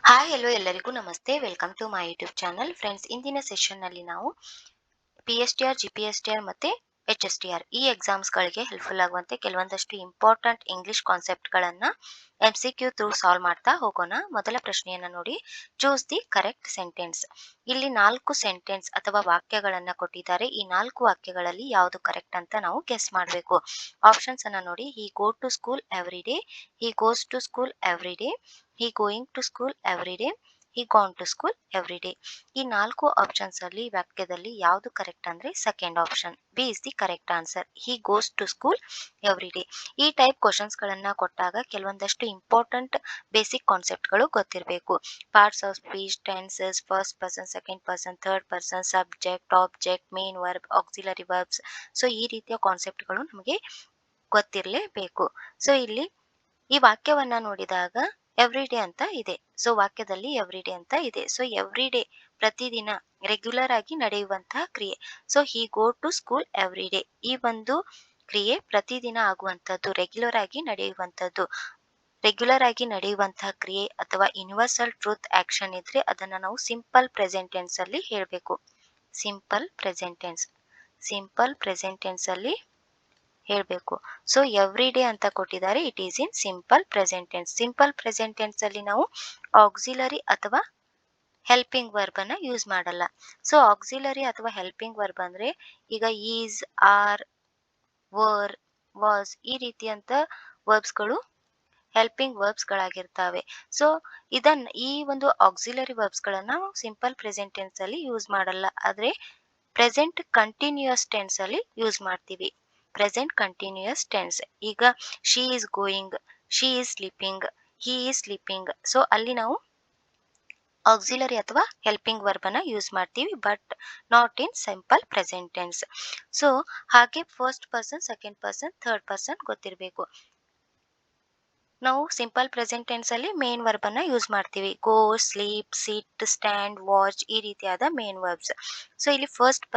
Hi hello ಎಲ್ಲರಿಗೂ ನಮಸ್ತೆ. Welcome to my YouTube channel. Friends, ಇಂದಿನ ಸೆಷನ್ನಲ್ಲಿ ನಾವು PSTR, GPSTR ಮತ್ತೆ HSTR ಈ ಎಕ್ಸಾಮ್ಸ್ಗಳಿಗೆ ಹೆಲ್ಪ್ಫುಲ್ ಆಗುವಂತೆ ಕೆಲವೊಂದಷ್ಟು ಇಂಪಾರ್ಟೆಂಟ್ ಇಂಗ್ಲಿಷ್ ಕಾನ್ಸೆಪ್ಟ್ಗಳನ್ನು MCQ ಥ್ರೂ ಸಾಲ್ವ್ ಮಾಡ್ತಾ ಹೋಗೋಣ. ಮೊದಲ ಪ್ರಶ್ನೆಯನ್ನು ನೋಡಿ. Choose the correct sentence. ಇಲ್ಲಿ 4 ಸೆಂಟೆನ್ಸ್ ಅಥವಾ ವಾಕ್ಯಗಳನ್ನು ಕೊಟ್ಟಿದ್ದಾರೆ. ಈ 4 ವಾಕ್ಯಗಳಲ್ಲಿ ಯಾವುದು ಕರೆಕ್ಟ್ ಅಂತ ನಾವು ಗೆಸ್ ಮಾಡಬೇಕು. ಆಪ್ಷನ್ಸ್ ಅನ್ನ ನೋಡಿ. He go to school every day, he goes to school every day, he going to school every day, he gone to school every day. ಈ 4 ಆಪ್ಷನ್ಸ್ ಅಲ್ಲಿ ವಾಕ್ಯದಲ್ಲಿ ಯಾವುದು ಕರೆಕ್ಟ್ ಅಂದ್ರೆ second option B is the correct answer. He goes to school every day. ಈ type questions ಗಳನ್ನ ಕೊಟ್ಟಾಗ ಕೆಲವೊಂದಷ್ಟು important basic concept ಗಳು ಗೊತ್ತಿರಬೇಕು. Parts of speech, tenses, first person, second person, third person, subject, object, main verb, auxiliary verbs. So ಈ ರೀತಿಯ concept ಗಳು ನಮಗೆ ಗೊತ್ತಿರಲೇಬೇಕು. ಸೊ ಇಲ್ಲಿ ಈ ವಾಕ್ಯವನ್ನ ನೋಡಿದಾಗ ಎವ್ರಿ ಡೇ ಅಂತ ಇದೆ. ಸೊ ವಾಕ್ಯದಲ್ಲಿ ಎವ್ರಿ ಡೇ ಅಂತ ಇದೆ. ಸೊ ಎವ್ರಿ ಡೇ ಪ್ರತಿದಿನ ರೆಗ್ಯುಲರ್ ಆಗಿ ನಡೆಯುವಂತಹ ಕ್ರಿಯೆ. So he go to school every day. ಈ ಒಂದು ಕ್ರಿಯೆ ಪ್ರತಿದಿನ ಆಗುವಂತದ್ದು, ರೆಗ್ಯುಲರ್ ಆಗಿ ನಡೆಯುವಂತದ್ದು. ರೆಗ್ಯುಲರ್ ಆಗಿ ನಡೆಯುವಂತಹ ಕ್ರಿಯೆ ಅಥವಾ ಯೂನಿವರ್ಸಲ್ ಟ್ರೂತ್ ಆಕ್ಷನ್ ಇದ್ರೆ ಅದನ್ನ ನಾವು ಸಿಂಪಲ್ ಪ್ರೆಸೆಂಟ್ ಟೆನ್ಸ್ ಅಲ್ಲಿ ಹೇಳಬೇಕು. Simple present tense. Simple present tense ಅಲ್ಲಿ ಹೇಳಬೇಕು. ಸೊ ಎವ್ರಿ ಡೇ ಅಂತ ಕೊಟ್ಟಿದ್ದಾರೆ. It is in simple present tense. Simple present tense ಅಲ್ಲಿ ನಾವು ಆಕ್ಸಿಲರಿ ಅಥವಾ ಹೆಲ್ಪಿಂಗ್ ವರ್ಬ್ ಅನ್ನ ಯೂಸ್ ಮಾಡಲ್ಲ. ಸೊ ಆಕ್ಸಿಲರಿ ಅಥವಾ ಹೆಲ್ಪಿಂಗ್ ವರ್ಬ್ ಅಂದ್ರೆ ಈಗ ಈಸ್, ಆರ್, ವರ್, ವಾಸ್ ಈ ರೀತಿಯಂತ ವರ್ಬ್ಸ್ ಗಳು ಹೆಲ್ಪಿಂಗ್ ವರ್ಬ್ಸ್ ಗಳಾಗಿರ್ತವೆ. ಸೊ ಈ ಒಂದು ಆಕ್ಸಿಲರಿ ವರ್ಬ್ಸ್ ಗಳನ್ನ ನಾವು ಸಿಂಪಲ್ ಪ್ರೆಸೆಂಟ್ ಟೆನ್ಸ್ ಅಲ್ಲಿ ಯೂಸ್ ಮಾಡಲ್ಲ. ಆದ್ರೆ ಪ್ರೆಸೆಂಟ್ ಕಂಟಿನ್ಯೂಯಸ್ ಟೆನ್ಸ್ ಅಲ್ಲಿ ಯೂಸ್ ಮಾಡ್ತೀವಿ. Present continuous tense. ಈಗ she is going, she is sleeping, he is sleeping. So ಅಲ್ಲಿ ನಾವು ಆಕ್ಸಿಲರಿ ಅಥವಾ ಹೆಲ್ಪಿಂಗ್ ವರ್ಬ್ ಅನ್ನ ಯೂಸ್ ಮಾಡ್ತೀವಿ, but not in simple present tense. So ಹಾಗೆ first person, second person, third person ಗೊತ್ತಿರಬೇಕು. ನಾವು ಸಿಂಪಲ್ ಪ್ರೆಸೆಂಟ್ ಟೆನ್ಸ್ ಅಲ್ಲಿ ಮೇನ್ ವರ್ಬ್ ಅನ್ನ ಯೂಸ್ ಮಾಡ್ತೀವಿ. Go, sleep, sit, stand, watch ಈ ರೀತಿಯಾದ ಮೇನ್ ವರ್ಬ್ಸ್. ಸೊ ಇಲ್ಲಿ ಫಸ್ಟ್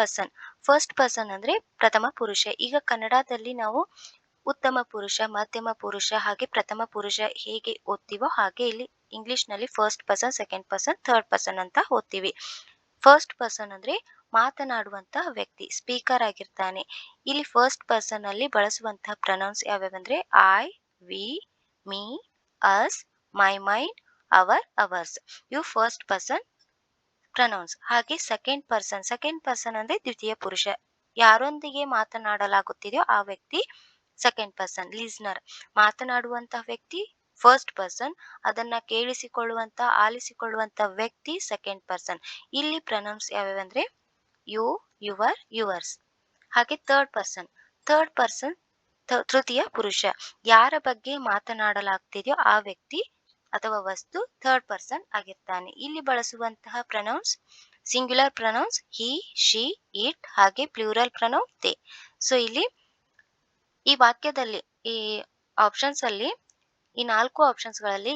ಪರ್ಸನ್ ಅಂದ್ರೆ ಪ್ರಥಮ ಪುರುಷ. ಈಗ ಕನ್ನಡದಲ್ಲಿ ನಾವು ಉತ್ತಮ ಪುರುಷ, ಮಧ್ಯಮ ಪುರುಷ ಹಾಗೆ ಪ್ರಥಮ ಪುರುಷ ಹೇಗೆ ಓದ್ತೀವೋ ಹಾಗೆ ಇಲ್ಲಿ ಇಂಗ್ಲಿಷ್ ನಲ್ಲಿ first person, second person, third person ಅಂತ ಓದ್ತೀವಿ. ಫಸ್ಟ್ ಪರ್ಸನ್ ಅಂದ್ರೆ ಮಾತನಾಡುವಂತಹ ವ್ಯಕ್ತಿ, ಸ್ಪೀಕರ್ ಆಗಿರ್ತಾನೆ. ಇಲ್ಲಿ ಫಸ್ಟ್ ಪರ್ಸನ್ ಅಲ್ಲಿ ಬಳಸುವಂತಹ ಪ್ರನೌನ್ಸ್ ಯಾವ್ಯಾವಂದ್ರೆ I, we, me, us, my, mine, our, ours. ಇವು ಫಸ್ಟ್ ಪರ್ಸನ್ ಪ್ರನೌನ್ಸ್. ಹಾಗೆ ಸೆಕೆಂಡ್ ಪರ್ಸನ್ ಅಂದ್ರೆ ದ್ವಿತೀಯ ಪುರುಷ. ಯಾರೊಂದಿಗೆ ಮಾತನಾಡಲಾಗುತ್ತಿದೆಯೋ ಆ ವ್ಯಕ್ತಿ ಸೆಕೆಂಡ್ ಪರ್ಸನ್. ಲಿಸ್ನರ್, ಮಾತನಾಡುವಂತಹ ವ್ಯಕ್ತಿ ಫಸ್ಟ್ ಪರ್ಸನ್, ಅದನ್ನ ಕೇಳಿಸಿಕೊಳ್ಳುವಂತ ಆಲಿಸಿಕೊಳ್ಳುವಂತ ವ್ಯಕ್ತಿ ಸೆಕೆಂಡ್ ಪರ್ಸನ್. ಇಲ್ಲಿ ಪ್ರನೌನ್ಸ್ ಯಾವ್ಯಾವಂದ್ರೆ ಯು, ಯುವರ್, ಯುವರ್ಸ್. ಹಾಗೆ ಥರ್ಡ್ ಪರ್ಸನ್ ತೃತೀಯ ಪುರುಷ. ಯಾರ ಬಗ್ಗೆ ಮಾತನಾಡಲಾಗ್ತಿದೆಯೋ ಆ ವ್ಯಕ್ತಿ ಅಥವಾ ವಸ್ತು ಥರ್ಡ್ ಪರ್ಸನ್ ಆಗಿರ್ತಾನೆ. ಇಲ್ಲಿ ಬಳಸುವಂತಹ pronouns singular pronouns he, she, it ಹಾಗೆ ಪ್ಲೂರಲ್ ಪ್ರನೌನ್ ದೇ. ಸೊ ಇಲ್ಲಿ ಈ ವಾಕ್ಯದಲ್ಲಿ ಈ ಆಪ್ಷನ್ಸ್ ಅಲ್ಲಿ ಈ 4 ಆಪ್ಷನ್ಸ್ ಗಳಲ್ಲಿ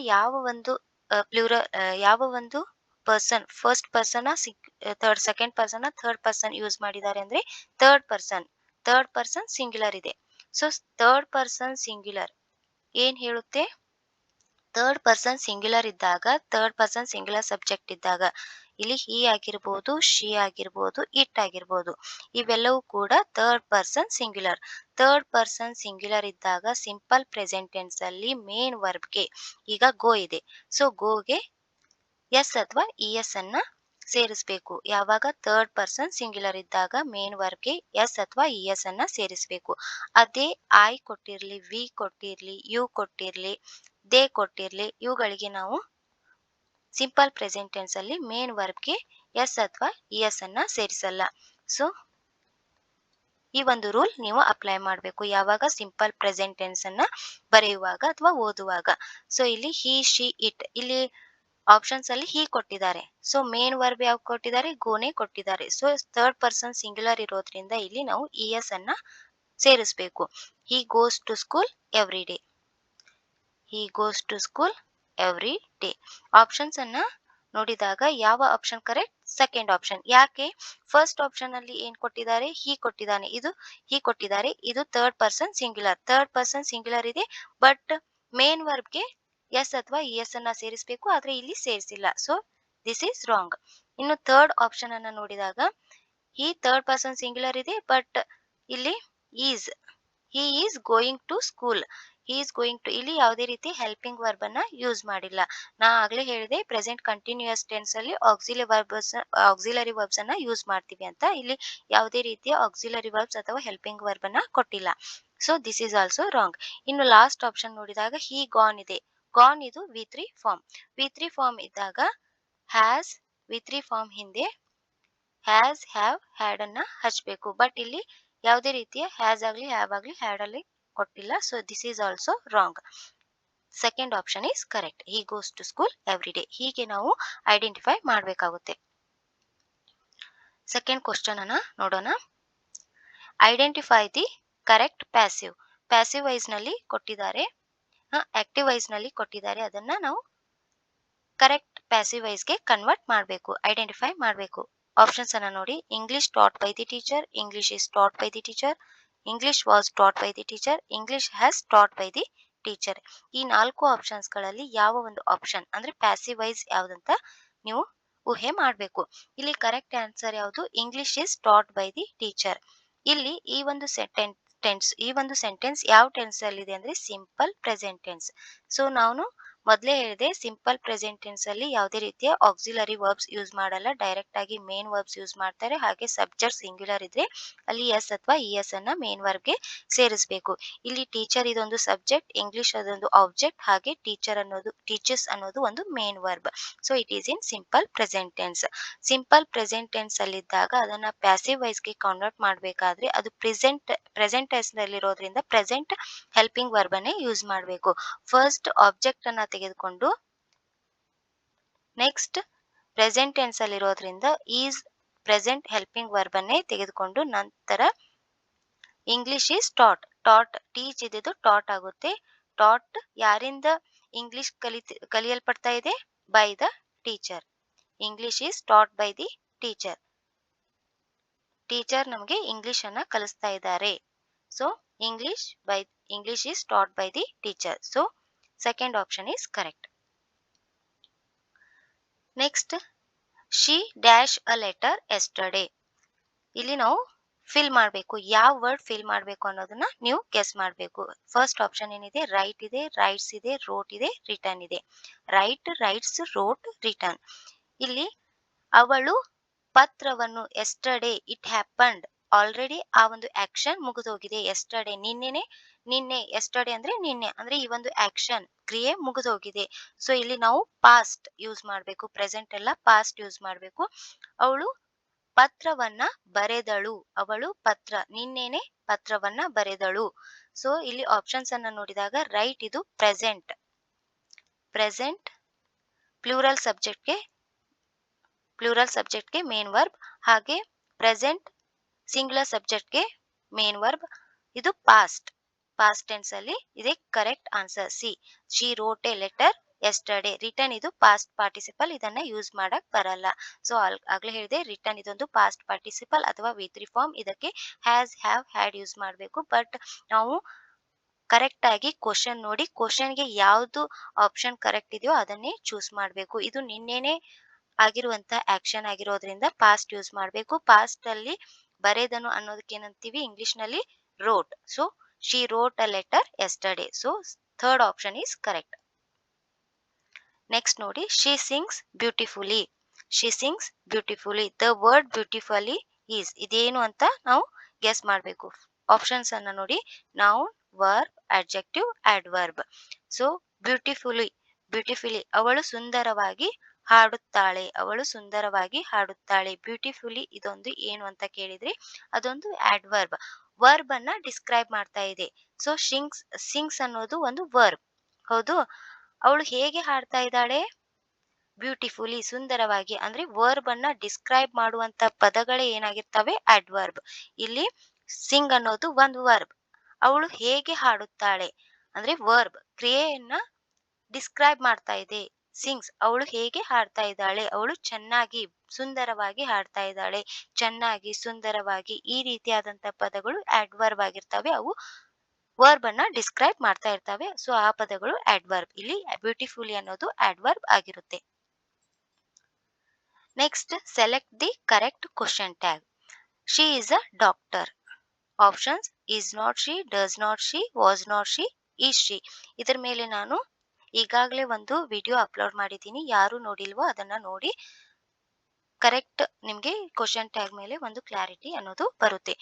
ಯಾವ ಒಂದು person first person second person third person use ಮಾಡಿದ್ದಾರೆ ಅಂದ್ರೆ ಥರ್ಡ್ ಪರ್ಸನ್ ಸಿಂಗ್ಯುಲರ್ ಇದೆ. ಸೊ ಥರ್ಡ್ ಪರ್ಸನ್ ಸಿಂಗ್ಯುಲರ್ ಏನ್ ಹೇಳುತ್ತೆ? ಥರ್ಡ್ ಪರ್ಸನ್ ಸಿಂಗ್ಯುಲರ್ ಇದ್ದಾಗ, ಥರ್ಡ್ ಪರ್ಸನ್ ಸಿಂಗ್ಯುಲರ್ ಸಬ್ಜೆಕ್ಟ್ ಇದ್ದಾಗ ಇಲ್ಲಿ ಹಿ ಆಗಿರ್ಬೋದು, ಶಿ ಆಗಿರ್ಬೋದು, ಇಟ್ ಆಗಿರ್ಬೋದು, ಇವೆಲ್ಲವೂ ಕೂಡ third person singular. Third person singular ಇದ್ದಾಗ ಸಿಂಪಲ್ ಪ್ರೆಸೆಂಟ್ ಟೆನ್ಸ್ ಅಲ್ಲಿ ಮೇನ್ ವರ್ಬ್ಗೆ ಈಗ ಗೋ ಇದೆ. ಸೊ ಗೋಗೆ ಎಸ್ ಅಥವಾ ಇ ಎಸ್ ಅನ್ನ ಸೇರಿಸಬೇಕು. ಯಾವಾಗ ಥರ್ಡ್ ಪರ್ಸನ್ ಸಿಂಗ್ಯುಲರ್ ಇದ್ದಾಗ ಮೇನ್ ವರ್ಬ್ಗೆ ಎಸ್ ಅಥವಾ ಇ ಎಸ್ ಅನ್ನ ಸೇರಿಸಬೇಕು. ಅದೇ ಐ ಕೊಟ್ಟಿರ್ಲಿ, ವಿ ಕೊಟ್ಟಿರ್ಲಿ, ಯು ಕೊಟ್ಟಿರ್ಲಿ, ದೇ ಕೊಟ್ಟಿರ್ಲಿ, ಇವುಗಳಿಗೆ ನಾವು ಸಿಂಪಲ್ ಪ್ರೆಸೆಂಟ್ ಟೆನ್ಸ್ ಅಲ್ಲಿ ಮೇನ್ ವರ್ಬ್ಗೆ ಎಸ್ ಅಥವಾ ಇ ಎಸ್ ಅನ್ನ ಸೇರಿಸಲ್ಲ. ಸೊ ಈ ಒಂದು ರೂಲ್ ನೀವು ಅಪ್ಲೈ ಮಾಡಬೇಕು ಯಾವಾಗ ಸಿಂಪಲ್ ಪ್ರೆಸೆಂಟ್ ಟೆನ್ಸ್ ಅನ್ನ ಬರೆಯುವಾಗ ಅಥವಾ ಓದುವಾಗ. ಸೊ ಇಲ್ಲಿ ಹಿ, ಶಿ, ಇಟ್ ಇಲ್ಲಿ ಆಪ್ಷನ್ಸ್ ಅಲ್ಲಿ ಹಿ ಕೊಟ್ಟಿದ್ದಾರೆ. ಸೊ ಮೇನ್ ವರ್ಬ್ ಯಾವ ಕೊಟ್ಟಿದ್ದಾರೆ? ಗೋನೆ ಕೊಟ್ಟಿದ್ದಾರೆ. ಸೊ ಥರ್ಡ್ ಪರ್ಸನ್ ಸಿಂಗ್ಯುಲರ್ ಇರೋದ್ರಿಂದ ಇಲ್ಲಿ ನಾವು ಇ ಎಸ್ ಅನ್ನ ಸೇರಿಸಬೇಕು. He goes to school every day. He goes to school every day. Options ಅನ್ನ ನೋಡಿದಾಗ ಯಾವ ಆಪ್ಷನ್ ಕರೆಕ್ಟ್? Second option. ಯಾಕೆ? ಫಸ್ಟ್ ಆಪ್ಷನ್ ಅಲ್ಲಿ ಏನ್ ಕೊಟ್ಟಿದ್ದಾರೆ? ಹಿ ಕೊಟ್ಟಿದ್ದಾನೆ, ಇದು ಹಿ ಕೊಟ್ಟಿದ್ದಾರೆ, ಇದು ಥರ್ಡ್ ಪರ್ಸನ್ ಸಿಂಗ್ಯುಲರ್ ಇದೆ. ಬಟ್ ಮೇನ್ ವರ್ಬ್ಗೆ ಎಸ್ ಅಥವಾ ಇಎಸ್ ಅನ್ನ ಸೇರಿಸಬೇಕು, ಆದ್ರೆ ಇಲ್ಲಿ ಸೇರಿಸಿಲ್ಲ. So this is wrong. ಇನ್ನು ಥರ್ಡ್ ಆಪ್ಷನ್ ಅನ್ನ ನೋಡಿದಾಗ ಈ ಥರ್ಡ್ ಪರ್ಸನ್ ಸಿಂಗ್ಯುಲರ್ ಇದೆ, ಬಟ್ ಇಲ್ಲಿ is, he is going to school, he is going to, ಇಲ್ಲಿ ಯಾವುದೇ ರೀತಿ ಹೆಲ್ಪಿಂಗ್ ವರ್ಬ್ ಅನ್ನ ಯೂಸ್ ಮಾಡಿಲ್ಲ. ನಾ ಆಗ್ಲೇ ಹೇಳಿದೆ ಪ್ರೆಸೆಂಟ್ ಕಂಟಿನ್ಯೂಯಸ್ ಟೆನ್ಸ್ ಅಲ್ಲಿ ಆಕ್ಸಿಲರಿ ವರ್ಬ್ಸ್ ಅನ್ನ ಯೂಸ್ ಮಾಡ್ತೀವಿ ಅಂತ. ಇಲ್ಲಿ ಯಾವುದೇ ರೀತಿಯ ಆಕ್ಸಿಲರಿ ವರ್ಬ್ಸ್ ಅಥವಾ ಹೆಲ್ಪಿಂಗ್ ವರ್ಬ್ ಅನ್ನ ಕೊಟ್ಟಿಲ್ಲ. So this is also wrong. ಇನ್ನು ಲಾಸ್ಟ್ ಆಪ್ಷನ್ ನೋಡಿದಾಗ ಹಿ ಗಾನ್ ಇದೆ. ಗಾನ್ ಇದು ವಿ3 ಫಾರ್ಮ್. ವಿ3 ಫಾರ್ಮ್ ಇದ್ದಾಗ ಹ್ಯಾಸ್ ವಿ3 ಫಾರ್ಮ್ ಹಿಂದೆ ಹ್ಯಾಸ್, ಹ್ಯಾವ್, ಹ್ಯಾಡ್ ಅನ್ನ ಹಚ್ಬೇಕು. ಬಟ್ ಇಲ್ಲಿ ಯಾವುದೇ ರೀತಿಯ ಹ್ಯಾಸ್ ಆಗ್ಲಿ ಹ್ಯಾವ್ ಆಗ್ಲಿ ಹ್ಯಾಡ್ ಅಲ್ಲಿ ಕೊಟ್ಟಿಲ್ಲ. So this is also wrong. Second option is correct. He goes to school every day. ಹೀಗೆ ನಾವು ಐಡೆಂಟಿಫೈ ಮಾಡಬೇಕಾಗುತ್ತೆ. ಸೆಕೆಂಡ್ ಕ್ವಶನ್ ಅನ್ನ ನೋಡೋಣ. Identify the correct passive. Passive voice ನಲ್ಲಿ ಕೊಟ್ಟಿದ್ದಾರೆ, ಆಕ್ಟಿವ್ ವೈಸ್ ನಲ್ಲಿ ಕೊಟ್ಟಿದ್ದಾರೆ. ಅದನ್ನ ನಾವು ಕರೆಕ್ಟ್ ಪ್ಯಾಸಿವ್ ವೈಸ್ ಗೆ ಕನ್ವರ್ಟ್ ಮಾಡಬೇಕು, ಐಡೆಂಟಿಫೈ ಮಾಡಬೇಕು. ಆಪ್ಷನ್ಸ್ ಅನ್ನ ನೋಡಿ. English taught by the teacher, English is taught by the teacher, English was taught by the teacher, English has taught by the teacher. ಈ 4 ಆಪ್ಷನ್ಸ್ ಗಳಲ್ಲಿ ಯಾವ ಒಂದು ಆಪ್ಷನ್ ಅಂದ್ರೆ ಪ್ಯಾಸಿವ್ ವೈಸ್ ಯಾವ್ದಂತ ನೀವು ಊಹೆ ಮಾಡಬೇಕು. ಇಲ್ಲಿ ಕರೆಕ್ಟ್ ಆನ್ಸರ್ ಯಾವುದು? English is taught by the teacher. ಇಲ್ಲಿ ಈ ಒಂದು ಸೆಂಟೆನ್ಸ್ ಯಾವ ಟೆನ್ಸ್ ಅಲ್ಲಿ ಇದೆ ಅಂದ್ರೆ ಸಿಂಪಲ್ ಪ್ರೆಸೆಂಟ್ ಟೆನ್ಸ್. ಸೊ ನಾನು ಮೊದಲೇ ಹೇಳಿದೆ ಸಿಂಪಲ್ ಪ್ರೆಸೆಂಟ್ ಟೆನ್ಸ್ ಅಲ್ಲಿ ಯಾವುದೇ ರೀತಿಯ ಆಕ್ಸಿಲರಿ ವರ್ಬ್ಸ್ ಯೂಸ್ ಮಾಡಲ್ಲ, ಡೈರೆಕ್ಟ್ ಆಗಿ ಮೇನ್ ವರ್ಬ್ಸ್ ಯೂಸ್ ಮಾಡ್ತಾರೆ. ಹಾಗೆ ಸಬ್ಜೆಕ್ಟ್ ಸಿಂಗ್ಯುಲರ್ ಇದ್ರೆ ಅಲ್ಲಿ ಎಸ್ ಅಥವಾ ಇಎಸ್ ಅನ್ನ ಮೇನ್ ವರ್ಬ್ ಗೆ ಸೇರಿಸಬೇಕು. ಇಲ್ಲಿ ಟೀಚರ್ ಇದೊಂದು ಸಬ್ಜೆಕ್ಟ್, ಇಂಗ್ಲಿಷ್ ಅದೊಂದು ಆಬ್ಜೆಕ್ಟ್, ಹಾಗೆ ಟೀಚರ್ಸ್ ಅನ್ನೋದು ಒಂದು main verb. So it is in simple present tense. Simple present tense ಅಲ್ಲಿದ್ದಾಗ ಅದನ್ನ ಪ್ಯಾಸಿವ್ ವೈಸ್ ಗೆ ಕನ್ವರ್ಟ್ ಮಾಡಬೇಕಾದ್ರೆ ಅದು ಪ್ರೆಸೆಂಟ್ ಟೆನ್ಸ್ ನಲ್ಲಿರೋದ್ರಿಂದ ಪ್ರೆಸೆಂಟ್ ಹೆಲ್ಪಿಂಗ್ ವರ್ಬ್ ಅನ್ನೇ ಯೂಸ್ ಮಾಡಬೇಕು. ಫಸ್ಟ್ ಆಬ್ಜೆಕ್ಟ್ ಅನ್ನ ತೆಗೆದುಕೊಂಡು ನೆಕ್ಸ್ಟ್ ಪ್ರೆಸೆಂಟ್ ಟೆನ್ಸ್ ಅಲ್ಲಿರೋದ್ರಿಂದ ಈಸ್ ಪ್ರೆಸೆಂಟ್ ಹೆಲ್ಪಿಂಗ್ ವರ್ಬ್ ಅನ್ನೇ ತೆಗೆದುಕೊಂಡು ನಂತರ ಇಂಗ್ಲಿಷ್ ಈಸ್ ಟಾಟ್, ಟೀಚ್ ಇದ್ದು ಟಾಟ್ ಆಗುತ್ತೆ. ಟಾಟ್ ಯಾರಿಂದ ಇಂಗ್ಲಿಷ್ ಕಲಿಯಲ್ಪಡ್ತಾ ಇದೆ? By the teacher. English is taught by the teacher. Teacher ನಮಗೆ ಇಂಗ್ಲಿಷ್ ಅನ್ನ ಕಲಿಸ್ತಾ ಇದ್ದಾರೆ. So English is taught by the teacher. So second option is correct. Next, she dash a letter yesterday. ಇಲ್ಲಿ ನಾವು fill ಮಾಡಬೇಕು. ಯಾವ ವರ್ಡ್ ಫಿಲ್ ಮಾಡಬೇಕು ಅನ್ನೋದನ್ನ ನೀವು ಗೆಸ್ ಮಾಡಬೇಕು. ಫಸ್ಟ್ ಆಪ್ಷನ್ ಏನಿದೆ? ರೈಟ್ ಇದೆ, ರೈಟ್ಸ್ ಇದೆ, ರೋಟ್ ಇದೆ, ರಿಟರ್ನ್ ಇದೆ. Right, rights, wrote, return. ಇಲ್ಲಿ ಅವಳು ಪತ್ರವನ್ನು ಎಸ್ಟರ್ಡೇ, ಇಟ್ ಹ್ಯಾಪನ್ಡ್ ಆಲ್ರೆಡಿ, ಆ ಒಂದು ಆಕ್ಷನ್ ಮುಗಿದೋಗಿದೆ. ಎಸ್ಟರ್ಡೇ ನಿನ್ನೆ ಎಸ್ಟರ್ಡೇ ಅಂದ್ರೆ ನಿನ್ನೆ, ಅಂದ್ರೆ ಈ ಒಂದು ಆಕ್ಷನ್ ಕ್ರಿಯೆ ಮುಗಿದೋಗಿದೆ. ಸೊ ಇಲ್ಲಿ ನಾವು ಪಾಸ್ಟ್ ಯೂಸ್ ಮಾಡಬೇಕು, ಪ್ರೆಸೆಂಟ್ ಎಲ್ಲ ಪಾಸ್ಟ್ ಯೂಸ್ ಮಾಡಬೇಕು. ಅವಳು ಪತ್ರವನ್ನ ಬರೆದಳು, ನಿನ್ನೆನೆ ಪತ್ರವನ್ನ ಬರೆದಳು. ಸೊ ಇಲ್ಲಿ ಆಪ್ಷನ್ಸ್ ಅನ್ನ ನೋಡಿದಾಗ ರೈಟ್ ಇದು ಪ್ರೆಸೆಂಟ್ ಪ್ಲೂರಲ್ ಸಬ್ಜೆಕ್ಟ್ಗೆ ಮೇನ್ ವರ್ಬ್, ಹಾಗೆ ಪ್ರೆಸೆಂಟ್ ಸಿಂಗುಲರ್ ಸಬ್ಜೆಕ್ಟ್ಗೆ ಮೇನ್ ವರ್ಬ್. ಇದು ಪಾಸ್ಟ್ ಟೆನ್ಸ್ ಅಲ್ಲಿ ಇದೆ. Correct answer C. She wrote A letter yesterday. Return ಇದು ಪಾಸ್ಟ್ ಪಾರ್ಟಿಸಿಪಲ್, ಇದನ್ನ ಯೂಸ್ ಮಾಡಕ್ ಬರಲ್ಲ. ಸೊ ಆಗ್ಲೇ ಹೇಳಿದೆ ರಿಟರ್ನ್ ಇದೊಂದು ಪಾಸ್ಟ್ ಪಾರ್ಟಿಸಿಪಲ್ ಅಥವಾ ವಿ3 ಫಾರ್ಮ್. ಇದಕ್ಕೆ ಹ್ಯಾಸ್, ಹ್ಯಾವ್, ಹ್ಯಾಡ್ ಯೂಸ್ ಮಾಡಬೇಕು. ಬಟ್ ನಾವು ಕರೆಕ್ಟ್ ಆಗಿ ಕ್ವಶನ್ ನೋಡಿ ಕ್ವಶನ್ಗೆ ಯಾವ್ದು ಆಪ್ಷನ್ ಕರೆಕ್ಟ್ ಇದೆಯೋ ಅದನ್ನೇ ಚೂಸ್ ಮಾಡಬೇಕು. ಇದು ನಿನ್ನೆನೆ ಆಗಿರುವಂತ ಆಕ್ಷನ್ ಆಗಿರೋದ್ರಿಂದ ಪಾಸ್ಟ್ ಯೂಸ್ ಮಾಡಬೇಕು. ಪಾಸ್ಟ್ ಅಲ್ಲಿ ಬರೆದನು ಅನ್ನೋದಕ್ಕೆ ಏನಂತೀವಿ ಇಂಗ್ಲಿಷ್ ನಲ್ಲಿ? Wrote. So she wrote a letter yesterday. So third option is correct. Next ನೋಡಿ, she sings beautifully. The word beautifully is, ಇದೇನು ಅಂತ ನಾವು ಗೆಸ್ ಮಾಡಬೇಕು. ಆಪ್ಷನ್ಸ್ ಅನ್ನ ನೋಡಿ. Noun, verb, adjective, adverb. So beautifully ಅವಳು ಸುಂದರವಾಗಿ ಹಾಡುತ್ತಾಳೆ. ಬ್ಯೂಟಿಫುಲಿ ಇದೊಂದು ಏನು ಅಂತ ಕೇಳಿದ್ರಿ, ಅದೊಂದು ಆಡ್ವರ್ಬ್. ವರ್ಬ್ ಅನ್ನ ಡಿಸ್ಕ್ರೈಬ್ ಮಾಡ್ತಾ ಇದೆ. ಸೊ ಸಿಂಗ್ಸ್ ಅನ್ನೋದು ಒಂದು ವರ್ಬ್. ಹೌದು, ಅವಳು ಹೇಗೆ ಹಾಡ್ತಾ ಇದ್ದಾಳೆ? ಬ್ಯೂಟಿಫುಲಿ, ಸುಂದರವಾಗಿ. ಅಂದ್ರೆ ವರ್ಬ್ ಅನ್ನ ಡಿಸ್ಕ್ರೈಬ್ ಮಾಡುವಂತ ಪದಗಳೇ ಏನಾಗಿರ್ತವೆ? ಅಡ್ವರ್ಬ್. ಇಲ್ಲಿ ಸಿಂಗ್ ಅನ್ನೋದು ಒಂದು ವರ್ಬ್. ಅವಳು ಹೇಗೆ ಹಾಡುತ್ತಾಳೆ ಅಂದ್ರೆ ವರ್ಬ್, ಕ್ರಿಯೆಯನ್ನ ಡಿಸ್ಕ್ರೈಬ್ ಮಾಡ್ತಾ ಇದೆ. ಸಿಂಗ್ಸ್, ಅವಳು ಹೇಗೆ ಹಾಡ್ತಾ ಇದ್ದಾಳೆ? ಅವಳು ಚೆನ್ನಾಗಿ, ಸುಂದರವಾಗಿ ಹಾಡ್ತಾ ಇದ್ದಾಳೆ. ಚೆನ್ನಾಗಿ, ಸುಂದರವಾಗಿ, ಈ ರೀತಿಯಾದಂತ ಪದಗಳು ಅಡ್ವರ್ಬ್ ಆಗಿರ್ತವೆ. ಅವು ವರ್ಬ್ ಅನ್ನ ಡಿಸ್ಕ್ರೈಬ್ ಮಾಡ್ತಾ ಇರ್ತವೆ. ಸೊ ಆ ಪದಗಳು ಆಡ್ವರ್ಬ್. ಇಲ್ಲಿ ಬ್ಯೂಟಿಫುಲಿ ಅನ್ನೋದು ಆಡ್ವರ್ಬ್ ಆಗಿರುತ್ತೆ. Next, select the correct question tag. She is a doctor. Options: is not she, does not she, was not she, is she. ಇದರ ಮೇಲೆ ನಾನು ಈಗಾಗಲೇ ಒಂದು ವಿಡಿಯೋ ಅಪ್ಲೋಡ್ ಮಾಡಿದ್ದೀನಿ. ಯಾರು ನೋಡಿಲ್ವೋ ಅದನ್ನ ನೋಡಿ. ಕರೆಕ್ಟ್ ನಿಮಗೆ ಕ್ವಶನ್ ಟ್ಯಾಗ್ ಮೇಲೆ ಒಂದು ಕ್ಲಾರಿಟಿ ಅನ್ನೋದು ಬರುತ್ತೆ.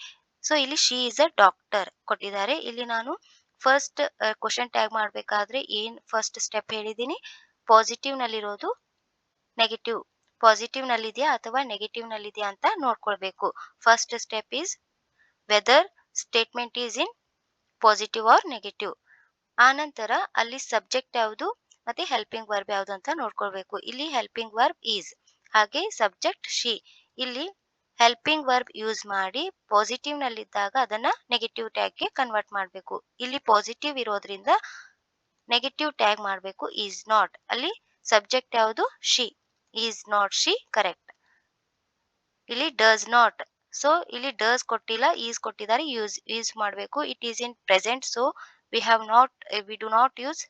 ಸೊ ಇಲ್ಲಿ ಶಿ ಇಸ್ ಅ ಡಾಕ್ಟರ್ ಕೊಟ್ಟಿದ್ದಾರೆ. ಇಲ್ಲಿ ನಾನು ಫಸ್ಟ್ ಕ್ವಶನ್ ಟ್ಯಾಗ್ ಮಾಡಬೇಕಾದ್ರೆ ಏನ್ ಫಸ್ಟ್ ಸ್ಟೆಪ್ ಹೇಳಿದ್ದೀನಿ, ಪಾಸಿಟಿವ್ ನಲ್ಲಿರೋದು ನೆಗೆಟಿವ್, ಪಾಸಿಟಿವ್ ನಲ್ಲಿದೆಯಾ ಅಥವಾ ನೆಗೆಟಿವ್ ನಲ್ಲಿದೆಯಾ ಅಂತ ನೋಡ್ಕೊಳ್ಬೇಕು. First step is whether statement is in positive or negative. ಆನಂತರ ಅಲ್ಲಿ ಸಬ್ಜೆಕ್ಟ್ ಯಾವುದು ಮತ್ತೆ ಹೆಲ್ಪಿಂಗ್ ವರ್ಬ್ ಯಾವುದು ಅಂತ ನೋಡ್ಕೊಳ್ಬೇಕು. ಇಲ್ಲಿ ಹೆಲ್ಪಿಂಗ್ ವರ್ಬ್ ಈಸ್, ಹಾಗೆ ಸಬ್ಜೆಕ್ಟ್ ಶಿ. ಇಲ್ಲಿ ಹೆಲ್ಪಿಂಗ್ ವರ್ಬ್ ಯೂಸ್ ಮಾಡಿ ಪಾಸಿಟಿವ್ ನಲ್ಲಿದ್ದಾಗ ಅದನ್ನ ನೆಗೆಟಿವ್ ಟ್ಯಾಗ್ಗೆ ಕನ್ವರ್ಟ್ ಮಾಡಬೇಕು. ಇಲ್ಲಿ ಪಾಸಿಟಿವ್ ಇರೋದ್ರಿಂದ ನೆಗೆಟಿವ್ ಟ್ಯಾಗ್ ಮಾಡಬೇಕು ಈಸ್ ನಾಟ್. ಅಲ್ಲಿ ಸಬ್ಜೆಕ್ಟ್ ಯಾವುದು she, is not she correct. ಇಲ್ಲಿ ಡಸ್ ನಾಟ್, ಸೊ ಇಲ್ಲಿ ಡಸ್ ಕೊಟ್ಟಿಲ್ಲ, ಈಸ್ ಕೊಟ್ಟಿದ್ದಾರೆ, ಯೂಸ್ ಮಾಡಬೇಕು. It is in present, so we do not use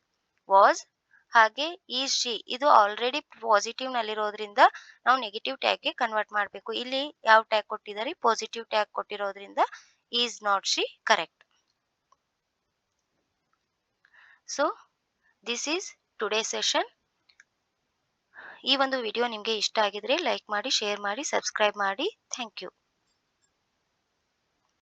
was. ಹಾಗೆ ಈಸ್ ಶಿ, ಇದು ಆಲ್ರೆಡಿ ಪಾಸಿಟಿವ್ ನಲ್ಲಿರೋದ್ರಿಂದ ನಾವು ನೆಗೆಟಿವ್ ಟ್ಯಾಗ್ಗೆ ಕನ್ವರ್ಟ್ ಮಾಡಬೇಕು. ಇಲ್ಲಿ ಯಾವ ಟ್ಯಾಗ್ ಕೊಟ್ಟಿದ್ದಾರೆ, ಪಾಸಿಟಿವ್ ಟ್ಯಾಗ್ ಕೊಟ್ಟಿರೋದ್ರಿಂದ is not she correct. So this is today session. ಈ ಒಂದು ವಿಡಿಯೋ ನಿಮಗೆ ಇಷ್ಟ ಆಗಿದ್ರೆ ಲೈಕ್ ಮಾಡಿ, ಶೇರ್ ಮಾಡಿ, ಸಬ್ಸ್ಕ್ರೈಬ್ ಮಾಡಿ. Thank you.